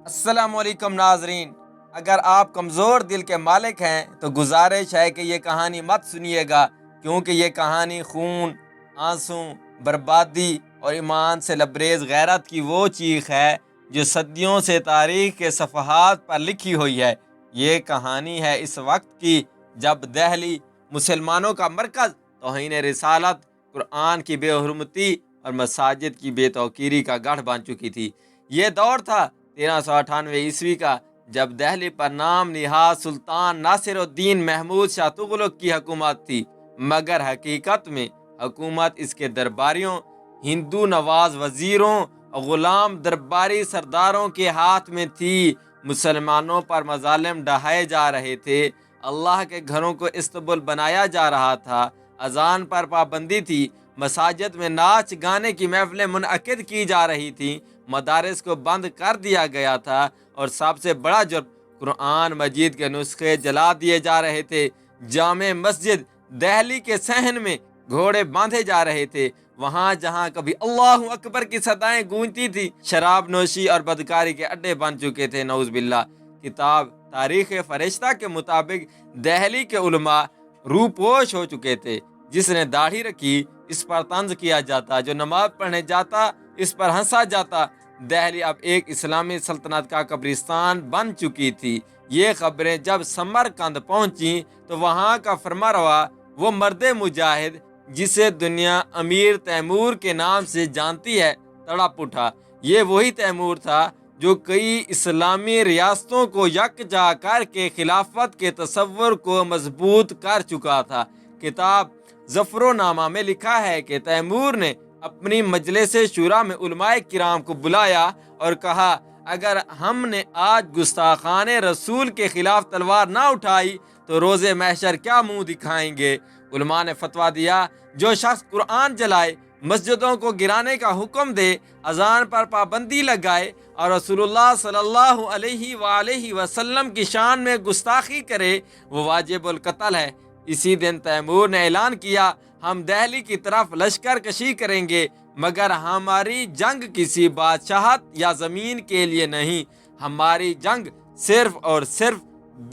السلام علیکم ناظرین، اگر آپ کمزور دل کے مالک ہیں تو گزارش ہے کہ یہ کہانی مت سنیے گا، کیونکہ یہ کہانی خون، آنسو، بربادی اور ایمان سے لبریز غیرت کی وہ چیخ ہے جو صدیوں سے تاریخ کے صفحات پر لکھی ہوئی ہے۔ یہ کہانی ہے اس وقت کی جب دہلی مسلمانوں کا مرکز توہین رسالت، قرآن کی بے حرمتی اور مساجد کی بے توقیری کا گڑھ بن چکی تھی۔ یہ دور تھا 1398 کا، جب دہلی پر نام نہاد سلطان ناصر الدین محمود شاہ تغلق کی حکومت تھی، مگر حقیقت میں حکومت اس کے درباریوں، ہندو نواز وزیروں اور غلام درباری سرداروں کے ہاتھ میں تھی۔ مسلمانوں پر مظالم ڈھائے جا رہے تھے، اللہ کے گھروں کو استبل بنایا جا رہا تھا، اذان پر پابندی تھی، مساجد میں ناچ گانے کی محفلیں منعقد کی جا رہی تھیں، مدارس کو بند کر دیا گیا تھا، اور سب سے بڑا جرم قرآن مجید کے نسخے جلا دیے جا رہے تھے۔ جامع مسجد دہلی کے صحن میں گھوڑے باندھے جا رہے تھے، وہاں جہاں کبھی اللہ اکبر کی صدائیں گونجتی تھی، شراب نوشی اور بدکاری کے اڈے بن چکے تھے، نعوذ باللہ۔ کتاب تاریخ فرشتہ کے مطابق دہلی کے علماء روپوش ہو چکے تھے۔ جس نے داڑھی رکھی اس پر طنز کیا جاتا، جو نماز پڑھنے جاتا اس پر ہنسا جاتا۔ دہلی اب ایک اسلامی سلطنت کا قبرستان بن چکی تھی۔ یہ خبریں جب سمرقند پہنچیں تو وہاں کا فرمانروا، وہ مرد مجاہد جسے دنیا امیر تیمور کے نام سے جانتی ہے، تڑپ اٹھا۔ یہ وہی تیمور تھا جو کئی اسلامی ریاستوں کو یکجا کر کے خلافت کے تصور کو مضبوط کر چکا تھا۔ کتاب ظفرنامہ میں لکھا ہے کہ تیمور نے اپنی مجلس شورا میں علماء کرام کو بلایا اور کہا، اگر ہم نے آج گستاخان رسول کے خلاف تلوار نہ اٹھائی تو روز محشر کیا منہ دکھائیں گے؟ علماء نے فتویٰ دیا، جو شخص قرآن جلائے، مسجدوں کو گرانے کا حکم دے، اذان پر پابندی لگائے اور رسول اللہ صلی اللہ علیہ وآلہ وسلم کی شان میں گستاخی کرے، وہ واجب القتل ہے۔ اسی دن تیمور نے اعلان کیا، ہم دہلی کی طرف لشکر کشی کریں گے، مگر ہماری جنگ کسی بادشاہت یا زمین کے لیے نہیں، ہماری جنگ صرف اور صرف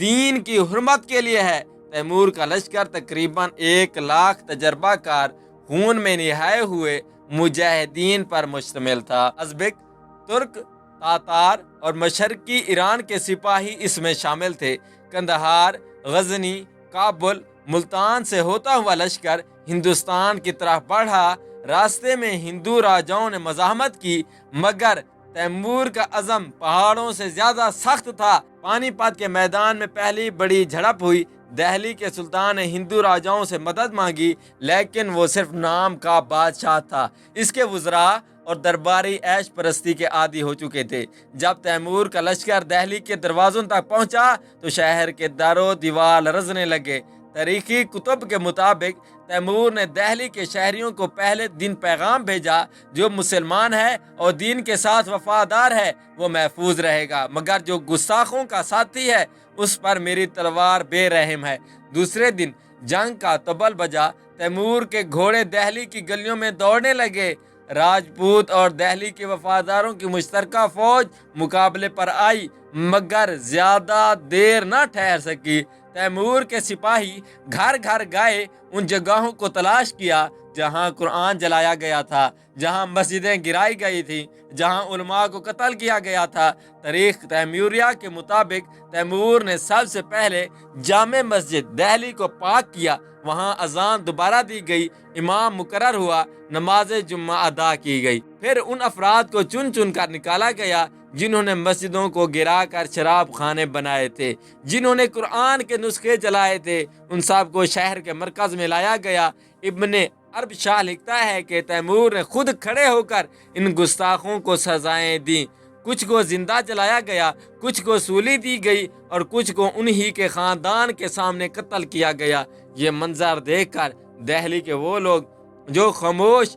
دین کی حرمت کے لیے ہے۔ تیمور کا لشکر تقریباً 1,00,000 تجربہ کار، خون میں نہائے ہوئے مجاہدین پر مشتمل تھا۔ ازبک، ترک، تاتار اور مشرقی ایران کے سپاہی اس میں شامل تھے۔ قندھار، غزنی، کابل، ملتان سے ہوتا ہوا لشکر ہندوستان کی طرف بڑھا۔ راستے میں ہندو راجاؤں نے مزاحمت کی، مگر تیمور کا عزم پہاڑوں سے زیادہ سخت تھا۔ پانی پت کے میدان میں پہلی بڑی جھڑپ ہوئی۔ دہلی کے سلطان نے ہندو راجاؤں سے مدد مانگی، لیکن وہ صرف نام کا بادشاہ تھا، اس کے وزراء اور درباری عیش پرستی کے عادی ہو چکے تھے۔ جب تیمور کا لشکر دہلی کے دروازوں تک پہنچا تو شہر کے در و دیوار لرزنے لگے۔ تاریخی کتب کے مطابق تیمور نے دہلی کے شہریوں کو پہلے دن پیغام بھیجا، جو مسلمان ہے اور دین کے ساتھ وفادار ہے وہ محفوظ رہے گا، مگر جو گستاخوں کا ساتھی ہے اس پر میری تلوار بے رحم ہے۔ دوسرے دن جنگ کا طبل بجا، تیمور کے گھوڑے دہلی کی گلیوں میں دوڑنے لگے۔ راجپوت اور دہلی کے وفاداروں کی مشترکہ فوج مقابلے پر آئی، مگر زیادہ دیر نہ ٹھہر سکی۔ تیمور کے سپاہی گھر گھر گئے، ان جگہوں کو تلاش کیا جہاں قرآن جلایا گیا تھا، جہاں مسجدیں گرائی گئی تھیں، جہاں علماء کو قتل کیا گیا تھا۔ تاریخ تیموریہ کے مطابق تیمور نے سب سے پہلے جامع مسجد دہلی کو پاک کیا، وہاں اذان دوبارہ دی گئی، امام مقرر ہوا، نماز جمعہ ادا کی گئی۔ پھر ان افراد کو چن چن کر نکالا گیا جنہوں نے مسجدوں کو گرا کر شراب خانے بنائے تھے، جنہوں نے قرآن کے نسخے جلائے تھے، ان سب کو شہر کے مرکز میں لایا گیا۔ ابن عرب شاہ لکھتا ہے کہ تیمور نے خود کھڑے ہو کر ان گستاخوں کو سزائیں دیں، کچھ کو زندہ جلایا گیا، کچھ کو سولی دی گئی اور کچھ کو انہی کے خاندان کے سامنے قتل کیا گیا۔ یہ منظر دیکھ کر دہلی کے وہ لوگ جو خاموش